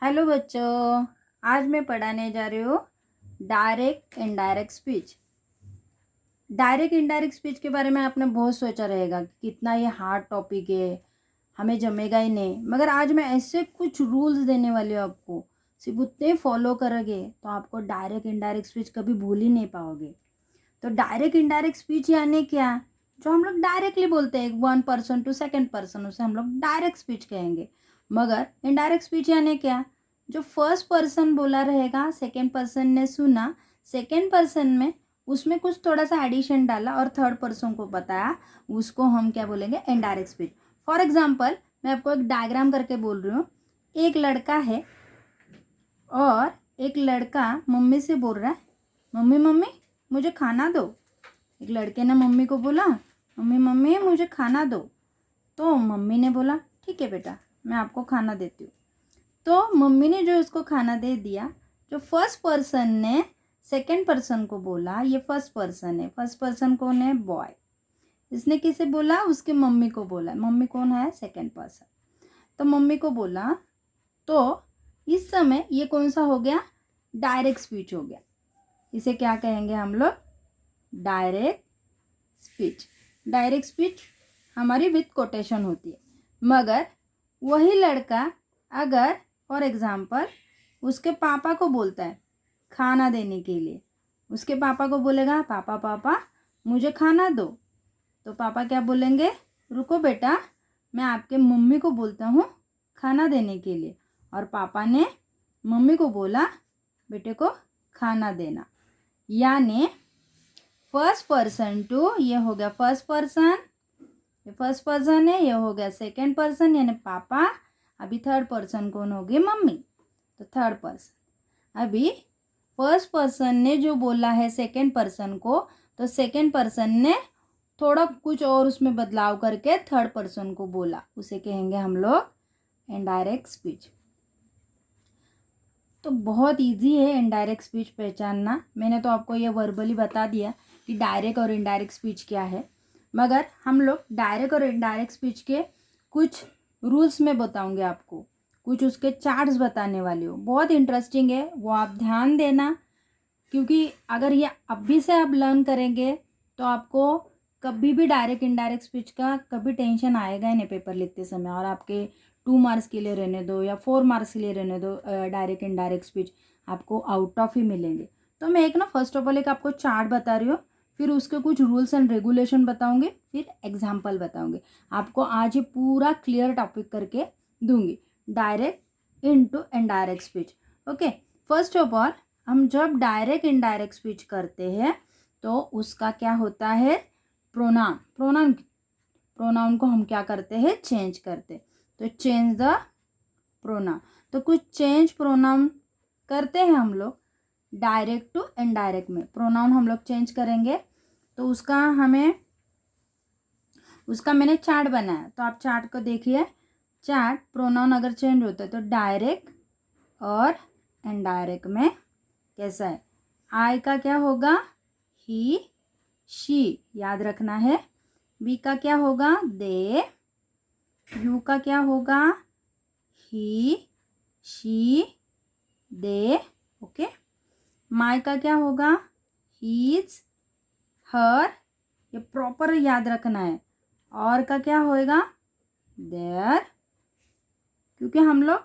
Hello बच्चों, आज मैं पढ़ाने जा रही हूँ direct indirect speech. Direct indirect speech के बारे में आपने बहुत सोचा रहेगा कि कितना ये हार्ड टॉपिक है, हमें जमेगा ही नहीं। मगर आज मैं ऐसे कुछ रूल्स देने वाली हूँ आपको, सिर्फ उतने फॉलो करोगे तो आपको डायरेक्ट इनडायरेक्ट स्पीच कभी भूल ही नहीं पाओगे। तो डायरेक्ट इनडायरेक्ट स्पीच यानी क्या? जो हम लोग डायरेक्टली बोलते हैं one person to second person, उसे हम लोग डायरेक्ट स्पीच कहेंगे। मगर इनडायरेक्ट स्पीच यानी क्या? जो फर्स्ट पर्सन बोला रहेगा, सेकेंड पर्सन ने सुना, सेकेंड पर्सन में उसमें कुछ थोड़ा सा एडिशन डाला और थर्ड पर्सन को बताया, उसको हम क्या बोलेंगे? Indirect speech. फॉर एग्जाम्पल, मैं आपको एक डायग्राम करके बोल रही हूँ। एक लड़का है और एक लड़का मम्मी से बोल रहा है, मम्मी मम्मी मुझे खाना दो। एक लड़के ने मम्मी को बोला, मम्मी मम्मी मुझे खाना दो। तो मम्मी ने बोला, ठीक है बेटा, मैं आपको खाना देती हूँ। तो मम्मी ने जो उसको खाना दे दिया, जो फर्स्ट पर्सन ने सेकंड पर्सन को बोला, ये फर्स्ट पर्सन है। फर्स्ट पर्सन कौन है? बॉय। इसने किसे बोला? उसके मम्मी को बोला। मम्मी कौन है? Second person. तो मम्मी को बोला, तो इस समय ये कौन सा हो गया? डायरेक्ट स्पीच हो गया। इसे क्या कहेंगे हम लोग? Direct speech. डायरेक्ट स्पीच हमारी विथ कोटेशन होती है। मगर वही लड़का अगर फॉर एग्जाम्पल उसके पापा को बोलता है खाना देने के लिए, उसके पापा को बोलेगा, पापा पापा मुझे खाना दो। तो पापा क्या बोलेंगे? रुको बेटा, मैं आपके मम्मी को बोलता हूँ खाना देने के लिए। और पापा ने मम्मी को बोला बेटे को खाना देना। यानी फर्स्ट पर्सन टू, ये हो गया फर्स्ट पर्सन, ये फर्स्ट पर्सन है, ये हो गया सेकंड पर्सन यानी पापा। अभी थर्ड पर्सन कौन होगी? मम्मी। तो थर्ड पर्सन, अभी फर्स्ट पर्सन ने जो बोला है सेकंड पर्सन को, तो सेकंड पर्सन ने थोड़ा कुछ और उसमें बदलाव करके थर्ड पर्सन को बोला, उसे कहेंगे हम लोग इनडायरेक्ट स्पीच। तो बहुत इजी है इनडायरेक्ट स्पीच पहचानना। मैंने तो आपको ये वर्बली बता दिया कि डायरेक्ट और इनडायरेक्ट स्पीच क्या है। मगर हम लोग डायरेक्ट और इनडायरेक्ट स्पीच के कुछ रूल्स में बताऊंगे आपको, कुछ उसके चार्ट्स बताने वाली हूँ। बहुत इंटरेस्टिंग है, वो आप ध्यान देना, क्योंकि अगर ये अभी से आप लर्न करेंगे तो आपको कभी भी डायरेक्ट इनडायरेक्ट स्पीच का कभी टेंशन आएगा ही नहीं पेपर लिखते समय। और आपके 2 मार्क्स के लिए रहने दो या 4 मार्क्स के लिए रहने दो, डायरेक्ट इनडायरेक्ट स्पीच आपको आउट ऑफ ही मिलेंगे। तो मैं एक ना फर्स्ट ऑफ ऑल एक आपको चार्ट बता रही हूँ, फिर उसके कुछ रूल्स एंड रेगुलेशन बताऊंगी, फिर एग्जाम्पल बताऊंगी। आपको आज ये पूरा क्लियर टॉपिक करके दूंगी, direct into indirect speech. Okay, first of all हम जब डायरेक्ट इनडायरेक्ट स्पीच करते हैं तो उसका क्या होता है? प्रोनाउन। प्रोनाउन को हम क्या करते हैं? चेंज करते। तो चेंज द प्रोनाउन। तो कुछ चेंज प्रोनाउन करते हैं हम लोग डायरेक्ट टू इनडायरेक्ट में। प्रोनाउन हम लोग चेंज करेंगे तो उसका मैंने चार्ट बनाया, तो आप चार्ट को देखिए। चार्ट प्रोनाउन अगर चेंज होता है तो डायरेक्ट और इनडायरेक्ट में कैसा है? आई का क्या होगा? ही शी, याद रखना है। बी का क्या होगा? दे। यू का क्या होगा? ही शी दे। ओके। माई का क्या होगा? हीज हर, ये प्रॉपर याद रखना है। और का क्या होएगा? देयर, क्योंकि हम लोग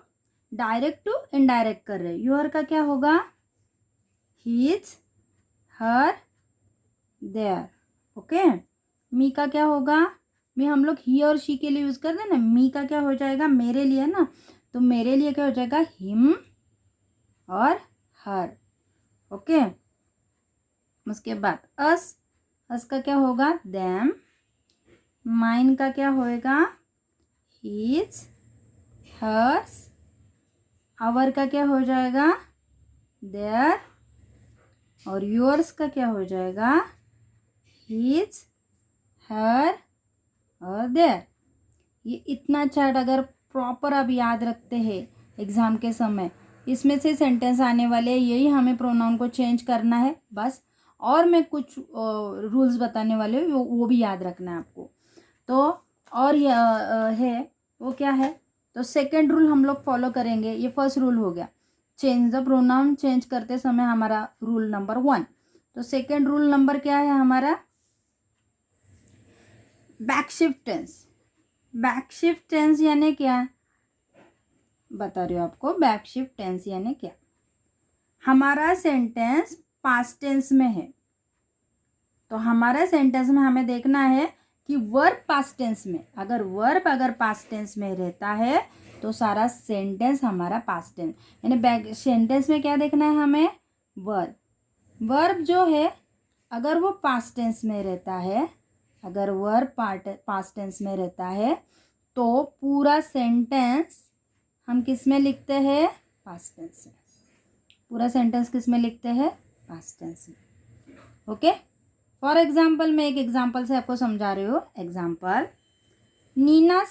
डायरेक्ट टू इनडायरेक्ट कर रहे हैं। योर का क्या होगा? His her their. Okay. Me का क्या होगा? मी हम लोग ही और शी के लिए यूज़ करते हैं ना। मी का क्या हो जाएगा? मेरे लिए ना, तो मेरे लिए क्या हो जाएगा? हिम और हर। ओके। उसके बाद अस, अस का क्या होगा? देम। माइन का क्या होएगा? His hers. आवर का क्या हो जाएगा? देयर। और योर्स का क्या हो जाएगा? हीज हर और देयर। ये इतना चार्ट अगर प्रॉपर आप याद रखते हैं एग्ज़ाम के समय, इसमें से सेंटेंस आने वाले हैं, यही हमें प्रोनाउन को चेंज करना है बस। और मैं कुछ रूल्स बताने वाले हूँ, वो भी याद रखना है आपको। तो और है वो क्या है? तो सेकेंड रूल हम लोग फॉलो करेंगे। ये फर्स्ट रूल हो गया, चेंज द प्रोनाउन चेंज करते समय हमारा रूल नंबर 1। तो सेकेंड रूल नंबर क्या है हमारा, बैकशिफ्ट टेंस। बैकशिफ्ट टेंस यानी क्या, बता रही हूँ आपको। बैकशिफ्ट टेंस यानी क्या, हमारा सेंटेंस पास्ट टेंस में है, तो हमारा सेंटेंस में हमें देखना है कि वर्ब पास्ट टेंस में, अगर वर्ब अगर पास्ट टेंस में रहता है तो सारा सेंटेंस हमारा पास्ट टेंस, यानी बैक सेंटेंस में क्या देखना है हमें, वर्ब। वर्ब जो है अगर वो पास्ट टेंस में रहता है, अगर वर्ब पास्ट टेंस में रहता है तो पूरा सेंटेंस हम किस में लिखते हैं, पास्ट टेंस में। पूरा सेंटेंस किस में लिखते हैं, पास्ट टेंस में। ओके, फॉर एग्जाम्पल मैं एक एग्जाम्पल से आपको समझा रही हूँ। Example, Neena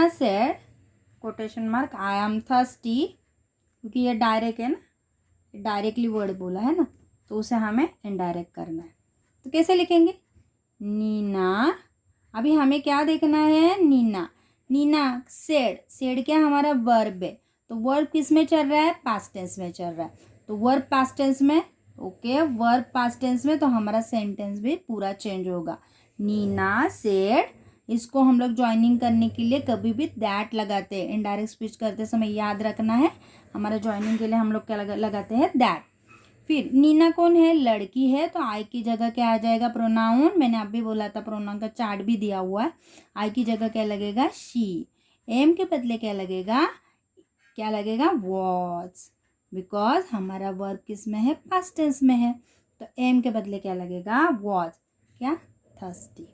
said quotation mark I am thirsty, क्योंकि ये डायरेक्ट है ना, डायरेक्टली वर्ड बोला है ना, तो उसे हमें इनडायरेक्ट करना है। तो कैसे लिखेंगे, नीना, अभी हमें क्या देखना है, नीना सेड क्या हमारा वर्ब है, तो वर्ब किस में चल रहा है, पास्ट टेंस में चल रहा है, तो वर्ब पास्ट टेंस में। ओके, वर्ब पास्ट टेंस में तो हमारा सेंटेंस भी पूरा चेंज होगा। नीना सेड, इसको हम लोग ज्वाइनिंग करने के लिए कभी भी दैट लगाते हैं। इनडायरेक्ट स्पीच करते समय याद रखना है, हमारा ज्वाइनिंग के लिए हम लोग क्या लगाते हैं, दैट। फिर नीना कौन है, लड़की है, तो आई की जगह क्या आ जाएगा, प्रोनाउन। मैंने अभी बोला था प्रोनाउन का चार्ट भी दिया हुआ है। आई की जगह क्या लगेगा, शी। एम के बदले क्या लगेगा, वॉज, बिकॉज हमारा वर्ब किस में है, पास्ट टेंस में है, तो एम के बदले क्या लगेगा, वॉज, क्या, थर्स्टी।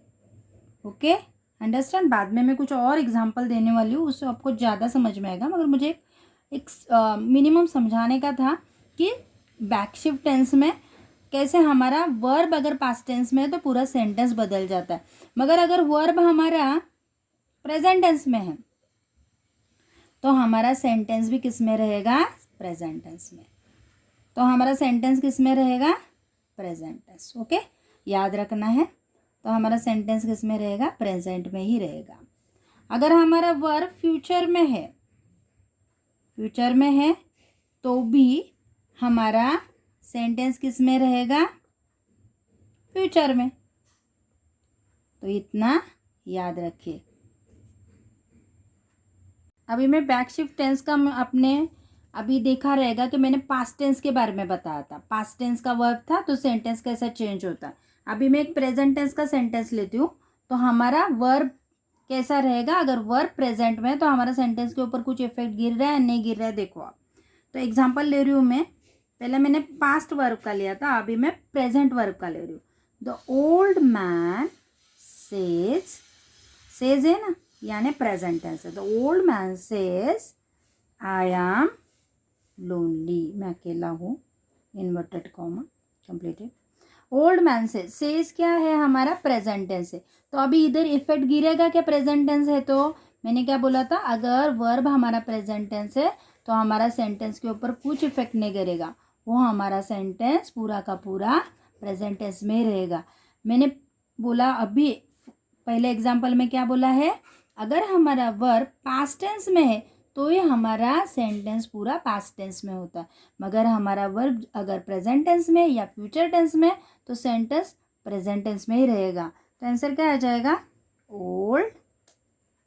Okay, understand. बाद में मैं कुछ और एग्जांपल देने वाली हूँ, उससे आपको ज़्यादा समझ में आएगा, मगर मुझे एक मिनिमम समझाने का था कि बैकशिफ्ट टेंस में कैसे हमारा वर्ब अगर पास्ट टेंस में है तो पूरा सेंटेंस बदल जाता है, मगर अगर वर्ब हमारा प्रेजेंट टेंस में है तो हमारा सेंटेंस भी किस में रहेगा, प्रेजेंट टेंस में। तो हमारा सेंटेंस किस में रहेगा, प्रेजेंट टेंस। ओके, याद रखना है। तो हमारा सेंटेंस किस में रहेगा, प्रेजेंट में ही रहेगा। अगर हमारा वर्ब फ्यूचर में है तो भी हमारा सेंटेंस किस में रहेगा, फ्यूचर में। तो इतना याद रखिए। अभी मैं बैकशिफ्ट टेंस का अपने अभी देखा रहेगा कि मैंने पास्ट टेंस के बारे में बताया था। पास्ट टेंस का वर्ब था तो सेंटेंस कैसा चेंज होता है। अभी मैं एक प्रेजेंट टेंस का सेंटेंस लेती हूँ, तो हमारा वर्ब कैसा रहेगा, अगर वर्ब प्रेजेंट में है तो हमारा सेंटेंस के ऊपर कुछ इफेक्ट गिर रहा है नहीं गिर रहा है, देखो आप। तो एग्जाम्पल ले रही हूँ मैं, पहले मैंने पास्ट वर्ब का लिया था, अभी मैं प्रेजेंट वर्ब का ले रही हूँ। द ओल्ड मैन सेज है ना, यानी प्रेजेंट टेंस है। The old man says I am lonely, मैं अकेला हूँ, inverted comma completed. Old man says क्या है, हमारा प्रेजेंट टेंस है, तो अभी इधर इफेक्ट गिरेगा क्या, प्रेजेंट टेंस है। तो मैंने क्या बोला था, अगर वर्ब हमारा प्रेजेंट टेंस है तो हमारा सेंटेंस के ऊपर कुछ इफेक्ट नहीं गिरेगा, वो हमारा सेंटेंस पूरा का पूरा प्रेजेंट टेंस में रहेगा। मैंने बोला अभी पहले एग्जाम्पल में क्या बोला है, अगर हमारा वर्ब पास्ट टेंस में है तो ये हमारा सेंटेंस पूरा पास्ट टेंस में होता है, मगर हमारा वर्ब अगर प्रेजेंट टेंस में या फ्यूचर टेंस में तो सेंटेंस प्रेजेंट टेंस में ही रहेगा। तो आंसर क्या आ जाएगा, ओल्ड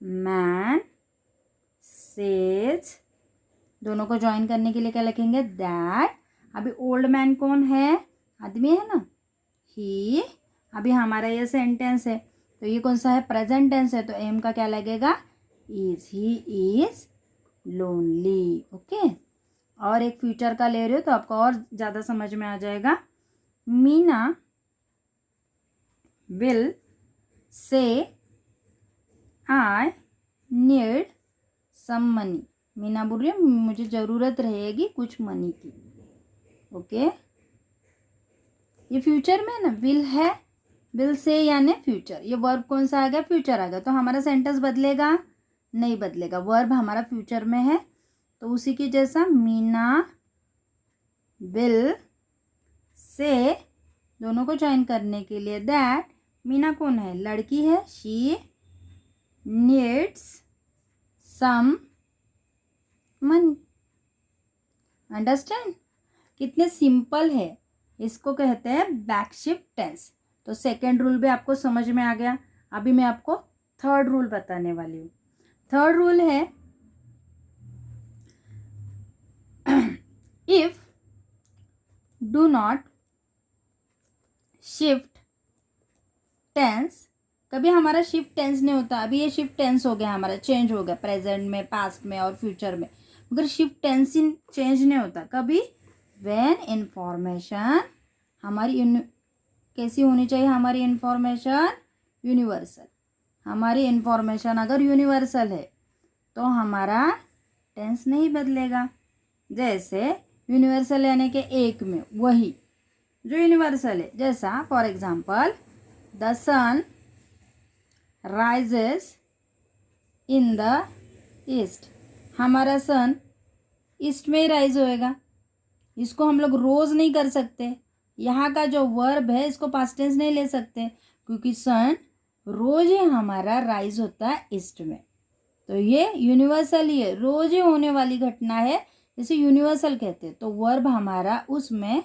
मैन सेज, दोनों को ज्वाइन करने के लिए क्या लिखेंगे, दैट। अभी ओल्ड मैन कौन है, आदमी है ना, ही। अभी हमारा ये सेंटेंस है तो ये कौन सा है, प्रेजेंट टेंस है, तो एम का क्या लगेगा, is, he is lonely. Okay, और एक फ्यूचर का ले रहे हो तो आपको और ज़्यादा समझ में आ जाएगा। Meena will say I need some money, Meena बोल रही है मुझे ज़रूरत रहेगी कुछ मनी की। ओके, ये फ्यूचर में ना विल है, विल से यानी फ्यूचर, ये वर्ब कौन सा आ गया, फ्यूचर आ गया, तो हमारा सेंटेंस बदलेगा नहीं बदलेगा, वर्ब हमारा फ्यूचर में है तो उसी की जैसा मीना विल से, दोनों को ज्वाइन करने के लिए दैट। मीना कौन है, लड़की है, she needs some money. Understand? कितने सिंपल है। इसको कहते हैं बैकशिफ्ट टेंस। तो सेकेंड रूल भी आपको समझ में आ गया। अभी मैं आपको थर्ड रूल बताने वाली हूँ। थर्ड रूल है if do not shift tense. कभी हमारा शिफ्ट टेंस नहीं होता। अभी ये शिफ्ट टेंस हो गया, हमारा चेंज हो गया प्रेजेंट में, पास्ट में और फ्यूचर में, मगर शिफ्ट टेंस चेंज नहीं होता कभी। व्हेन इंफॉर्मेशन हमारी कैसी होनी चाहिए, हमारी इंफॉर्मेशन यूनिवर्सल। हमारी इंफॉर्मेशन अगर यूनिवर्सल है तो हमारा टेंस नहीं बदलेगा। जैसे यूनिवर्सल यानी कि एक में वही जो यूनिवर्सल है, जैसा for example the sun rises in the east. हमारा सन ईस्ट में ही राइज होएगा। इसको हम लोग रोज़ नहीं कर सकते। यहाँ का जो वर्ब है इसको पास्ट टेंस नहीं ले सकते, क्योंकि सन रोज ही हमारा राइज होता है ईस्ट में। तो ये यूनिवर्सल ही है, रोज ही होने वाली घटना है, इसे यूनिवर्सल कहते हैं। तो वर्ब हमारा उसमें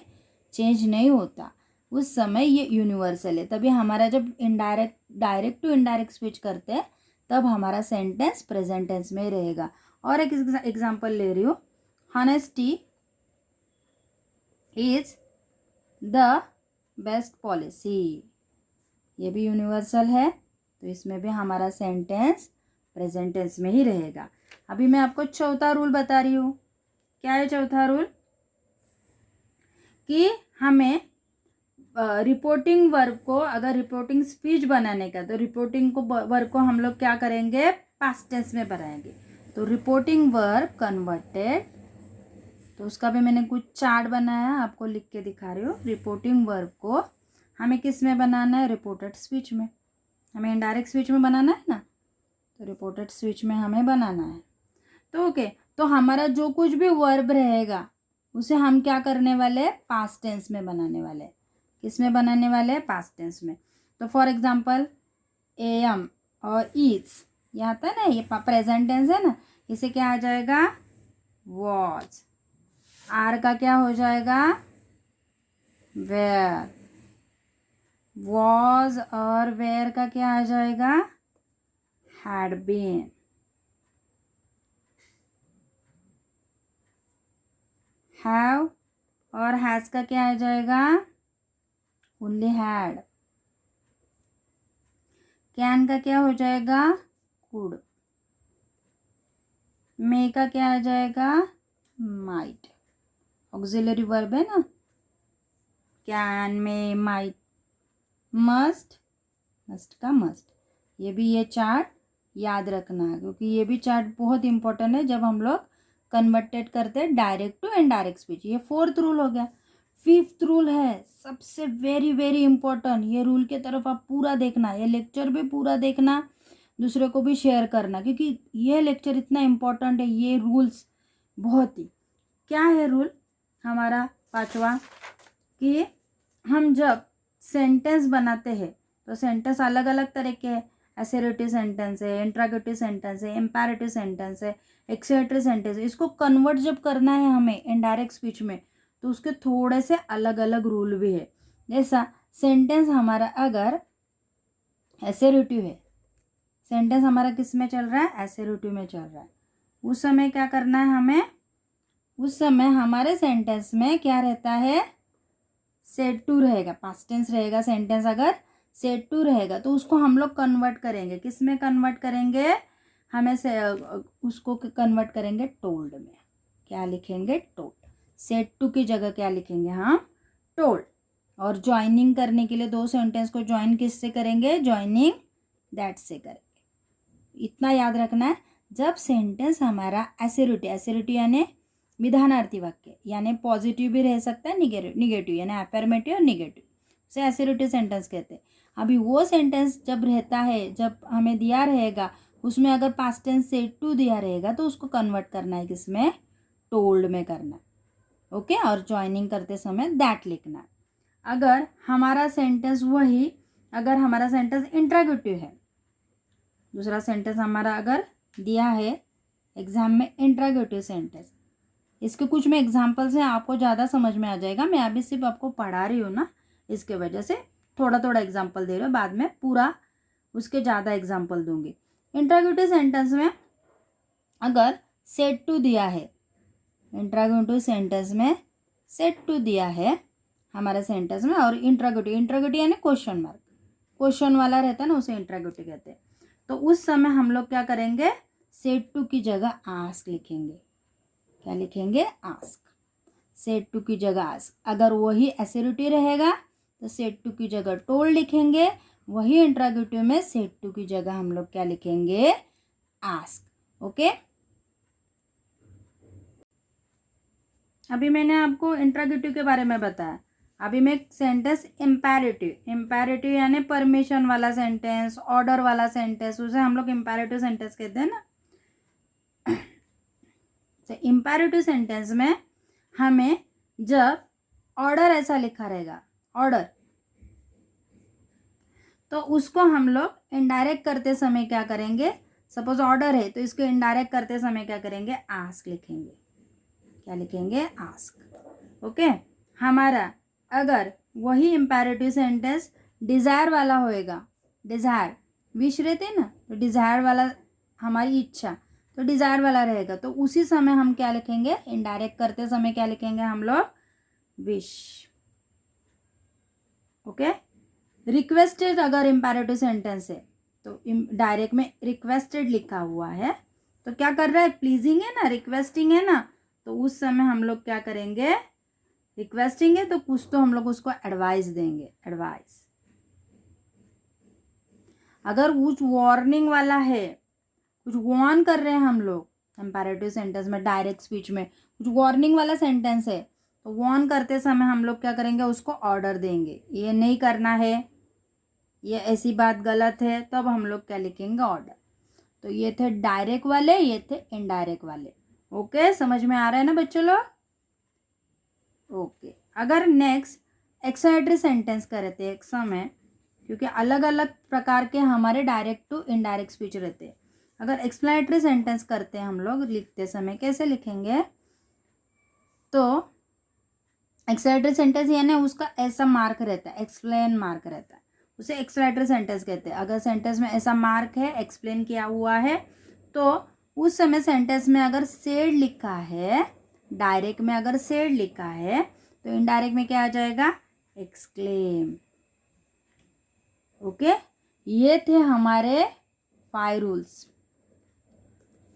चेंज नहीं होता, उस समय ये यूनिवर्सल है। तभी हमारा जब डायरेक्ट टू इनडायरेक्ट स्विच करते हैं तब हमारा सेंटेंस प्रेजेंट टेंस में रहेगा। और एक एग्जांपल ले रही हूँ, honesty is the best policy. ये भी यूनिवर्सल है, तो इसमें भी हमारा सेंटेंस प्रेजेंट टेंस में ही रहेगा। अभी मैं आपको चौथा रूल बता रही हूँ। क्या है चौथा रूल? कि हमें रिपोर्टिंग वर्ब को, अगर रिपोर्टिंग स्पीच बनाने का, तो रिपोर्टिंग को वर्ब को हम लोग क्या करेंगे, पास्ट टेंस में बनाएंगे। तो रिपोर्टिंग वर्ब कन्वर्टेड, तो उसका भी मैंने कुछ चार्ट बनाया, आपको लिख के दिखा रही हूँ। रिपोर्टिंग वर्ब को हमें किस में बनाना है, रिपोर्टेड स्पीच में। हमें इनडायरेक्ट स्पीच में बनाना है ना, तो रिपोर्टेड स्पीच में हमें बनाना है। तो ओके, तो हमारा जो कुछ भी वर्ब रहेगा उसे हम क्या करने वाले, पास्ट टेंस में बनाने वाले। किस में बनाने वाले, पास्ट टेंस में। तो फॉर एग्जांपल एम और ईज, ये आता है ना, ये प्रेजेंट टेंस है ना, इसे क्या आ जाएगा, वॉज। आर का क्या हो जाएगा, वेयर। वॉज और वेयर का क्या आ जाएगा, हैड बीन। हैव और हैज का क्या आ जाएगा, ओनली हैड। कैन का क्या हो जाएगा, कुड। मे का क्या आ जाएगा, माइट। ऑक्सिलरी वर्ब है ना, can, may, might. Must, must का मस्ट। ये भी ये चार्ट याद रखना है, क्योंकि ये भी चार्ट बहुत इंपॉर्टेंट है जब हम लोग कन्वर्टेड करते हैं डायरेक्ट टू इनडायरेक्ट स्पीच। ये फोर्थ रूल हो गया। फिफ्थ रूल है सबसे वेरी वेरी इंपॉर्टेंट। ये रूल के तरफ आप पूरा देखना, ये लेक्चर भी पूरा देखना, दूसरे को भी शेयर करना, क्योंकि ये लेक्चर इतना इम्पोर्टेंट है। ये रूल्स बहुत ही, क्या है रूल हमारा पांचवा, कि हम जब सेंटेंस बनाते हैं तो सेंटेंस अलग अलग तरह के हैं। एसेरेटिव सेंटेंस है, इंट्रागेटिव सेंटेंस है, इम्पेरेटिव सेंटेंस है, एक्सेलेटरी सेंटेंस है। इसको कन्वर्ट जब करना है हमें इनडायरेक्ट स्पीच में, तो उसके थोड़े से अलग अलग रूल भी है। जैसा सेंटेंस हमारा अगर एसेरेटिव है, सेंटेंस हमारा किस में चल रहा है, एसेरेटिव में चल रहा है, उस समय क्या करना है हमें, उस समय हमारे सेंटेंस में क्या रहता है, सेड टू रहेगा, पास्ट टेंस रहेगा। सेंटेंस अगर सेड टू रहेगा तो उसको हम लोग कन्वर्ट करेंगे, किस में कन्वर्ट करेंगे, हमें से उसको कन्वर्ट करेंगे टोल्ड में। क्या लिखेंगे, टोल्ड। सेड टू की जगह क्या लिखेंगे हम, टोल्ड। और ज्वाइनिंग करने के लिए दो सेंटेंस को ज्वाइन किससे करेंगे, ज्वाइनिंग दैट से करेंगे। इतना याद रखना है। जब सेंटेंस हमारा एसेरेटिव, एसेरेटिव यानी विधानार्थी वाक्य, यानी पॉजिटिव भी रह सकता है, निगेटिव यानी अफर्मेटिव और निगेटिव, उसे एसेरेटिव सेंटेंस कहते हैं। अभी वो सेंटेंस जब रहता है, जब हमें दिया रहेगा, उसमें अगर पास्ट टेंस से टू दिया रहेगा तो उसको कन्वर्ट करना है किसमें, टोल्ड में करना है। ओके, और ज्वाइनिंग करते समय दैट लिखना है। अगर हमारा सेंटेंस वही, अगर हमारा सेंटेंस इंट्रागेटिव है, दूसरा सेंटेंस हमारा अगर दिया है एग्जाम में इंट्रोगेटिव सेंटेंस, इसके कुछ में एग्जाम्पल्स हैं, आपको ज़्यादा समझ में आ जाएगा। मैं अभी सिर्फ आपको पढ़ा रही हूँ ना, इसके वजह से थोड़ा थोड़ा एग्जाम्पल दे रही हूँ, बाद में पूरा उसके ज़्यादा एग्जाम्पल दूंगी। इंट्रोगेटिव सेंटेंस में अगर सेड टू दिया है, इंट्रोगेटिव सेंटेंस में सेड टू दिया है हमारे सेंटेंस में, और इंट्रोगेटिव यानी क्वेश्चन मार्क, क्वेश्चन वाला रहता है ना, उसे इंट्रोगेटिव कहते हैं। तो उस समय हम लोग क्या करेंगे, सेड टू की जगह आस्क लिखेंगे। क्या लिखेंगे, आस्क। सेड टू की जगह आस्क। अगर वही एसरिटी रहेगा तो सेड टू की जगह टोल्ड लिखेंगे। वही इंट्रोगेटिव में सेड टू की जगह हम लोग क्या लिखेंगे, आस्क। ओके, अभी मैंने आपको इंट्रोगेटिव के बारे में बताया। अभी मैं सेंटेंस इम्पेरेटिव यानी परमिशन वाला सेंटेंस, ऑर्डर वाला सेंटेंस, उसे हम लोग इम्पेरेटिव सेंटेंस कहते हैं ना। इम्पेरेटिव सेंटेंस में हमें जब ऑर्डर ऐसा लिखा रहेगा, ऑर्डर, तो उसको हम लोग इनडायरेक्ट करते समय क्या करेंगे, सपोज ऑर्डर है तो इसको इनडायरेक्ट करते समय क्या करेंगे, आस्क लिखेंगे। क्या लिखेंगे, आस्क। ओके, हमारा अगर वही इम्पेरेटिव सेंटेंस डिज़ायर वाला होएगा, डिज़ायर, विश रहते ना, तो डिज़ायर वाला हमारी इच्छा, तो डिज़ायर वाला रहेगा, तो उसी समय हम क्या लिखेंगे, इनडायरेक्ट करते समय क्या लिखेंगे हम लोग, विश। ओके, रिक्वेस्टेड अगर इम्पेरेटिव सेंटेंस है तो डायरेक्ट में रिक्वेस्टेड लिखा हुआ है, तो क्या कर रहा है, प्लीजिंग है ना, रिक्वेस्टिंग है ना, तो उस समय हम लोग क्या करेंगे, रिक्वेस्टिंग है तो कुछ तो हम लोग उसको एडवाइस देंगे, एडवाइस। अगर कुछ वार्निंग वाला है, कुछ वार्न कर रहे हैं हम लोग कंपैरेटिव सेंटेंस में, डायरेक्ट स्पीच में कुछ वार्निंग वाला सेंटेंस है, तो वार्न करते समय हम लोग क्या करेंगे, उसको ऑर्डर देंगे, ये नहीं करना है, ये ऐसी बात गलत है, तब हम लोग क्या लिखेंगे, ऑर्डर। तो ये थे डायरेक्ट वाले, ये थे इनडायरेक्ट वाले। ओके, समझ में आ रहा है ना बच्चों लोग। ओके, अगर नेक्स्ट एक्सक्लेमेटरी सेंटेंस करते हैं एक समय, क्योंकि अलग अलग प्रकार के हमारे डायरेक्ट टू इनडायरेक्ट स्पीच रहते हैं। अगर एक्सप्लेनेटरी सेंटेंस करते हैं हम लोग लिखते समय, कैसे लिखेंगे, तो एक्सप्लेनेटरी सेंटेंस यानी उसका ऐसा मार्क रहता है, एक्सप्लेन मार्क रहता है, उसे एक्सप्लेनेटरी सेंटेंस कहते हैं। अगर सेंटेंस में ऐसा मार्क है, एक्सप्लेन किया हुआ है, तो उस समय सेंटेंस में अगर सेड लिखा है, डायरेक्ट में अगर सेड लिखा है, तो इनडायरेक्ट में क्या आ जाएगा, एक्सक्लेम। ओके, ये थे हमारे 5 रूल्स।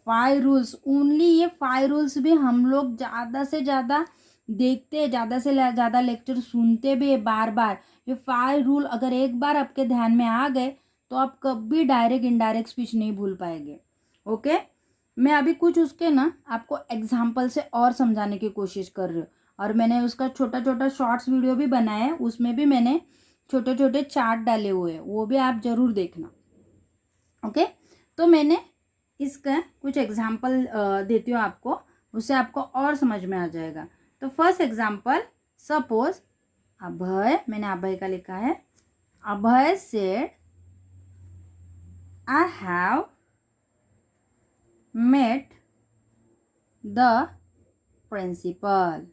5 रूल्स ओनली, ये 5 रूल्स भी हम लोग ज़्यादा से ज़्यादा देखते, ज़्यादा से ज़्यादा लेक्चर सुनते भी बार बार। ये 5 रूल अगर एक बार आपके ध्यान में आ गए तो आप कभी डायरेक्ट इनडायरेक्ट स्पीच नहीं भूल पाएंगे। ओके, मैं अभी कुछ उसके ना आपको एग्जाम्पल से और समझाने की कोशिश कर रही हूँ, और मैंने उसका छोटा छोटा शॉर्ट्स वीडियो भी बनाया है, उसमें भी मैंने छोटे छोटे चार्ट डाले हुए हैं, वो भी आप ज़रूर देखना। ओके, तो मैंने इसका कुछ एग्जाम्पल देती हूँ आपको, उससे आपको और समझ में आ जाएगा। तो फर्स्ट एग्जाम्पल, सपोज अभय, मैंने अभय का लिखा है, Abhay said I have met the principal.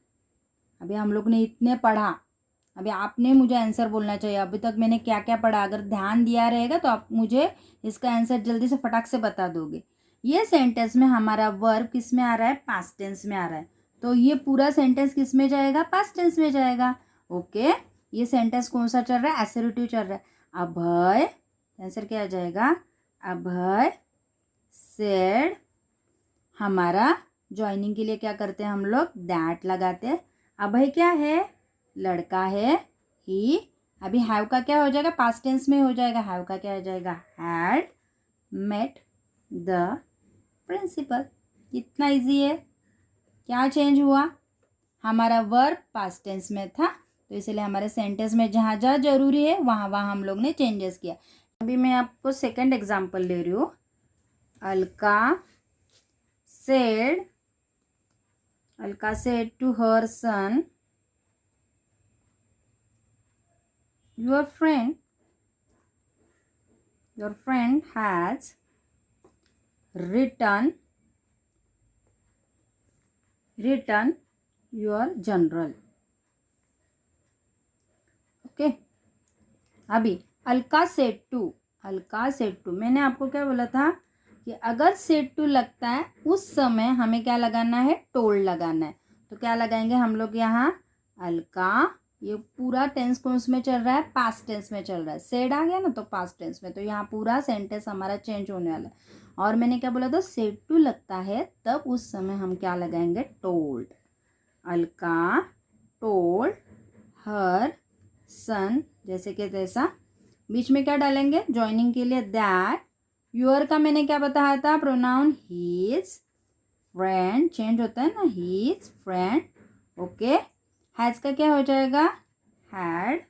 अभी हम लोग ने इतने पढ़ा, अभी आपने मुझे आंसर बोलना चाहिए, अभी तक मैंने क्या क्या पढ़ा, अगर ध्यान दिया रहेगा तो आप मुझे इसका आंसर जल्दी से फटाक से बता दोगे। ये सेंटेंस में हमारा वर्ब किस में आ रहा है, पास्ट टेंस में आ रहा है, तो ये पूरा सेंटेंस किस में जाएगा, पास्ट टेंस में जाएगा। ओके, ये सेंटेंस कौन सा चल रहा है, एसर्टिव चल रहा है। अभय, आंसर क्या आ जाएगा, अभय सेड, हमारा ज्वाइनिंग के लिए क्या करते हैं हम लोग, दैट लगाते हैं। अभय क्या है, लड़का है, ही। अभी हैव का क्या हो जाएगा, पास्ट टेंस में हो जाएगा, हैव का क्या हो जाएगा, हैड मेट द प्रिंसिपल। कितना इजी है, क्या चेंज हुआ, हमारा वर्ब पास्ट टेंस में था, तो इसलिए हमारे सेंटेंस में जहाँ जहाँ जरूरी है वहाँ वहाँ हम लोग ने चेंजेस किया। अभी मैं आपको सेकंड एग्जांपल दे रही हूँ। Alka said to her son, your friend has return your general. Okay, अभी अलका सेड टू, मैंने आपको क्या बोला था कि अगर सेड टू लगता है उस समय हमें क्या लगाना है, टोल्ड लगाना है। तो क्या लगाएंगे हम लोग यहाँ, अलका, ये पूरा टेंस कौन में चल रहा है, पास्ट टेंस में चल रहा है। सेड आ गया ना तो पास्ट टेंस में, तो यहाँ पूरा सेंटेंस हमारा चेंज होने वाला है। और मैंने क्या बोला था, सेड टू लगता है तब उस समय हम क्या लगाएंगे, टोल्ड। अलका टोल्ड हर सन, जैसे कि तैसा। बीच में क्या डालेंगे ज्वाइनिंग के लिए, दैट। योर का मैंने क्या बताया था, प्रोनाउन हीज फ्रेंड, चेंज होता है ना, हीज फ्रेंड। ओके, हैज का क्या हो जाएगा, had.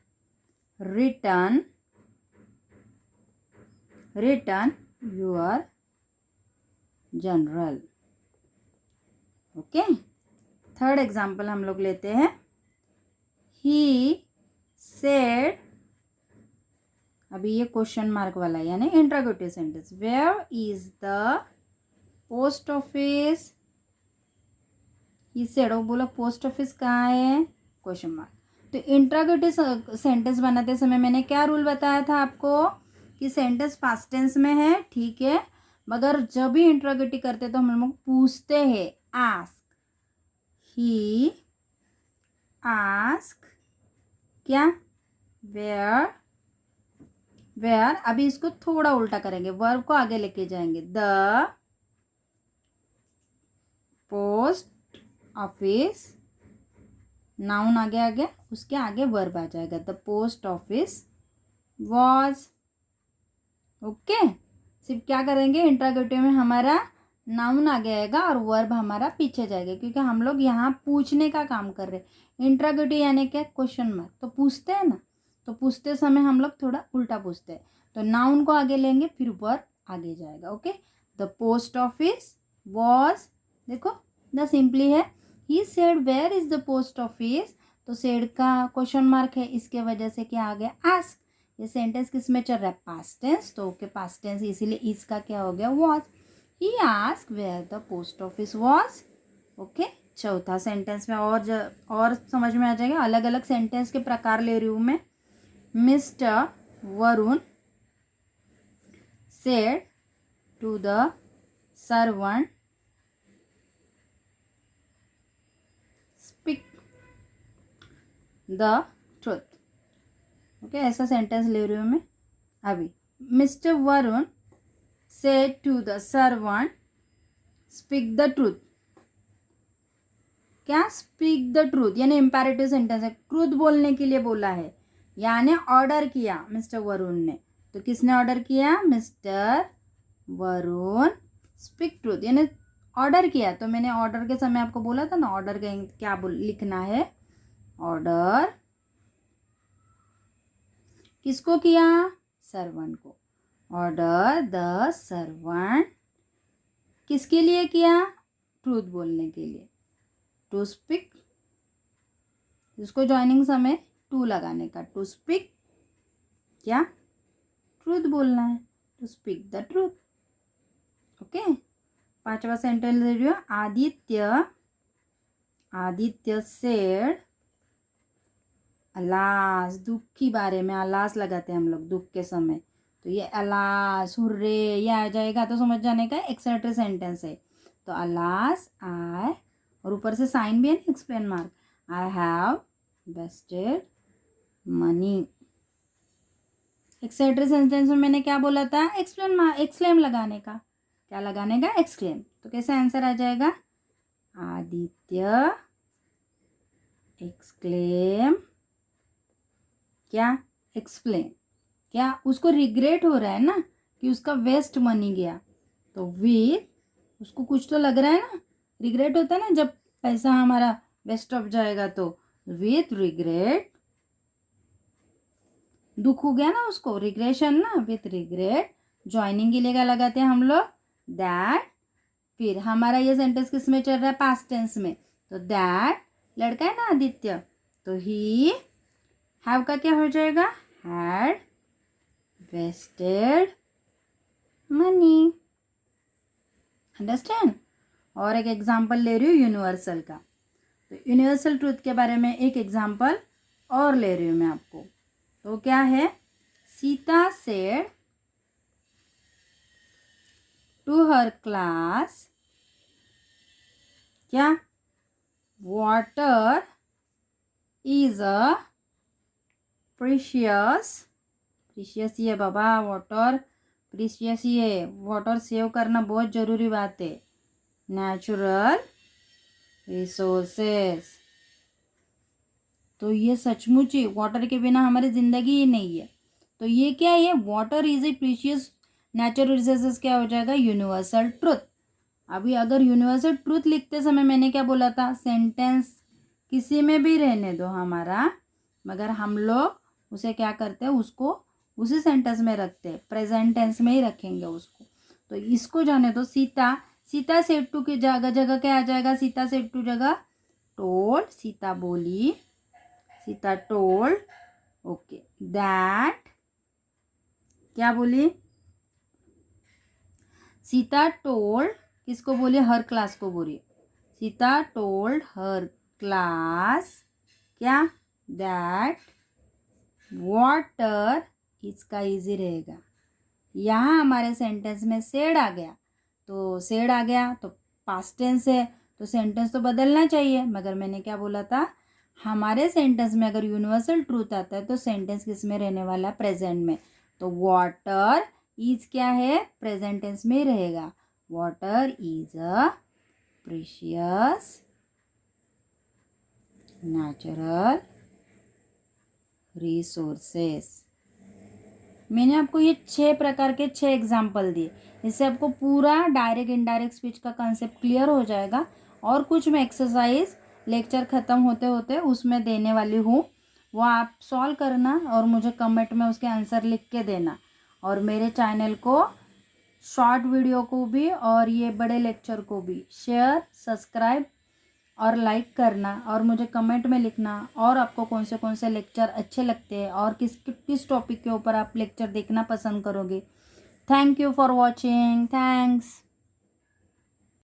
Return your general. Okay, third example हम लोग लेते हैं। ही सेड, अभी ये क्वेश्चन मार्क वाला है यानी interrogative sentence. Where is the post office, he said, वो बोला पोस्ट ऑफिस कहाँ है, क्वेश्चन मार्क। तो इंट्रोगेटिव सेंटेंस बनाते समय मैंने क्या रूल बताया था आपको कि सेंटेंस पास्ट टेंस में है, ठीक है, मगर जब भी इंट्रोगेटिव करते तो हम लोग पूछते हैं, आस्क। ही आस्क क्या, वेयर। अभी इसको थोड़ा उल्टा करेंगे, वर्ब को आगे लेके जाएंगे। द पोस्ट ऑफिस, नाउन आगे उसके आगे वर्ब आ जाएगा, the post office was. Okay, सिर्फ क्या करेंगे, इंट्रोगेटिव में हमारा नाउन आगे आएगा और वर्ब हमारा पीछे जाएगा, क्योंकि हम लोग यहाँ पूछने का काम कर रहे हैं। इंट्रोगेटिव यानी क्या, क्वेश्चन मार्क, तो पूछते हैं ना, तो पूछते समय हम लोग थोड़ा उल्टा पूछते हैं। तो नाउन को आगे लेंगे फिर वर्ब आगे जाएगा। Okay, the post office was, देखो द सिंपली है। He said where is the post office, तो सेड का क्वेश्चन मार्क है, इसके वजह से क्या आ गया, आस्क। ये सेंटेंस किस में चल रहा है, पास्ट टेंस, तो ओके पास्ट टेंस, इसीलिए इसका क्या हो गया, was. He ask where the post office was. Okay, चौथा सेंटेंस में और समझ में आ जाएगा। अलग अलग सेंटेंस के प्रकार ले रही हूँ मैं। Mister Varun said to the servant, speak the truth। Okay, ऐसा सेंटेंस ले रही हूँ मैं। अभी mister Varun said to the servant, speak the truth। क्या, स्पीक द ट्रूथ यानी इंपैरेटिव सेंटेंस है, ट्रूथ बोलने के लिए बोला है, यानी ऑर्डर किया मिस्टर वरुण ने। तो किसने ऑर्डर किया, मिस्टर वरुण स्पीक ट्रूथ, यानी ऑर्डर किया। तो मैंने ऑर्डर के समय आपको बोला था ना, ऑर्डर का क्या लिखना है, ऑर्डर किसको किया, सर्वेंट को। ऑर्डर द सर्वेंट किसके लिए किया, ट्रूथ बोलने के लिए, टू स्पीक, इसको ज्वाइनिंग समय टू लगाने का, टू स्पीक क्या, ट्रूथ बोलना है, to speak the truth. Okay, पांचवा सेंटेंस ले रही हूँ। आदित्य सेड, अलास, दुख के बारे में अलास लगाते हैं हम लोग दुख के समय, तो ये अलास, हुर्रे, ये आ जाएगा तो समझ जाने का एक्सेट्रा सेंटेंस है। तो अलास आई, और ऊपर से साइन भी है ना, exclamation mark, I have wasted money. एक्सेट्रा सेंटेंस में मैंने क्या बोला था, एक्सक्लेम लगाने का, क्या लगाने का, एक्सक्लेम। तो कैसे आंसर आ जाएगा, आदित्य एक्सक्लेम क्या, एक्सप्लेन क्या, उसको रिग्रेट हो रहा है ना कि उसका वेस्ट मनी गया, तो विथ, उसको कुछ तो लग रहा है ना, रिग्रेट होता है ना जब पैसा हमारा वेस्ट ऑफ जाएगा, तो विथ रिग्रेट, दुख हो गया ना उसको, रिग्रेशन ना, विथ रिग्रेट। ज्वाइनिंग के लिए क्या लगाते हैं हम लोग, दैट। फिर हमारा ये सेंटेंस किस में चल रहा है, पास्ट टेंस में, तो दैट लड़का है ना आदित्य, तो ही, हैव का क्या हो जाएगा, हैड वेस्टेड मनी। अंडरस्टैंड। और एक एग्जांपल ले रही हूँ यूनिवर्सल का। तो यूनिवर्सल ट्रूथ के बारे में एक एग्जांपल और ले रही हूँ मैं आपको। तो क्या है, Sita said to her class, क्या, water is a precious, precious ही है बाबा, वाटर प्रीशियस ही है, वाटर सेव करना बहुत ज़रूरी बात है, नेचुरल रिसोर्सेस। तो ये सचमुच ही वाटर के बिना हमारी ज़िंदगी ही नहीं है। तो ये क्या है, water is a precious natural resources, क्या हो जाएगा, यूनिवर्सल ट्रुथ। अभी अगर यूनिवर्सल ट्रूथ लिखते समय मैंने क्या बोला था, सेंटेंस किसी में भी रहने दो हमारा, मगर हम लोग उसे क्या करते हैं, उसको उसी सेंटेंस में रखते हैं, प्रेजेंट टेंस में ही रखेंगे उसको। तो इसको जाने दो। सीता सेड टू की जगह जगह क्या आ जाएगा, सीता सेड टू जगह टोल्ड, सीता बोली, सीता टोल्ड, ओके, दैट, क्या बोली, सीता टोल्ड, किसको बोली, हर क्लास को बोली, सीता टोल्ड हर क्लास, क्या, दैट वाटर, इसका इजी रहेगा। यहाँ हमारे सेंटेंस में सेड आ गया, तो सेड आ गया तो पास्ट टेंस है, तो सेंटेंस तो बदलना चाहिए, मगर मैंने क्या बोला था, हमारे सेंटेंस में अगर यूनिवर्सल ट्रूथ आता है तो सेंटेंस किस में रहने वाला है, प्रेजेंट में। तो वाटर इज क्या है, प्रेजेंट टेंस में ही रहेगा, water is a precious natural resources. मैंने आपको ये 6 प्रकार के 6 एग्जाम्पल दिए, इससे आपको पूरा डायरेक्ट इनडायरेक्ट स्पीच का कंसेप्ट क्लियर हो जाएगा। और कुछ मैं एक्सरसाइज लेक्चर ख़त्म होते होते उसमें देने वाली हूँ, वो आप सॉल्व करना और मुझे कमेंट में उसके आंसर लिख के देना। और मेरे चैनल को, शॉर्ट वीडियो को भी और ये बड़े लेक्चर को भी शेयर, सब्सक्राइब और लाइक करना, और मुझे कमेंट में लिखना और आपको कौन से लेक्चर अच्छे लगते हैं और किस टॉपिक के ऊपर आप लेक्चर देखना पसंद करोगे। Thank you for watching, thanks.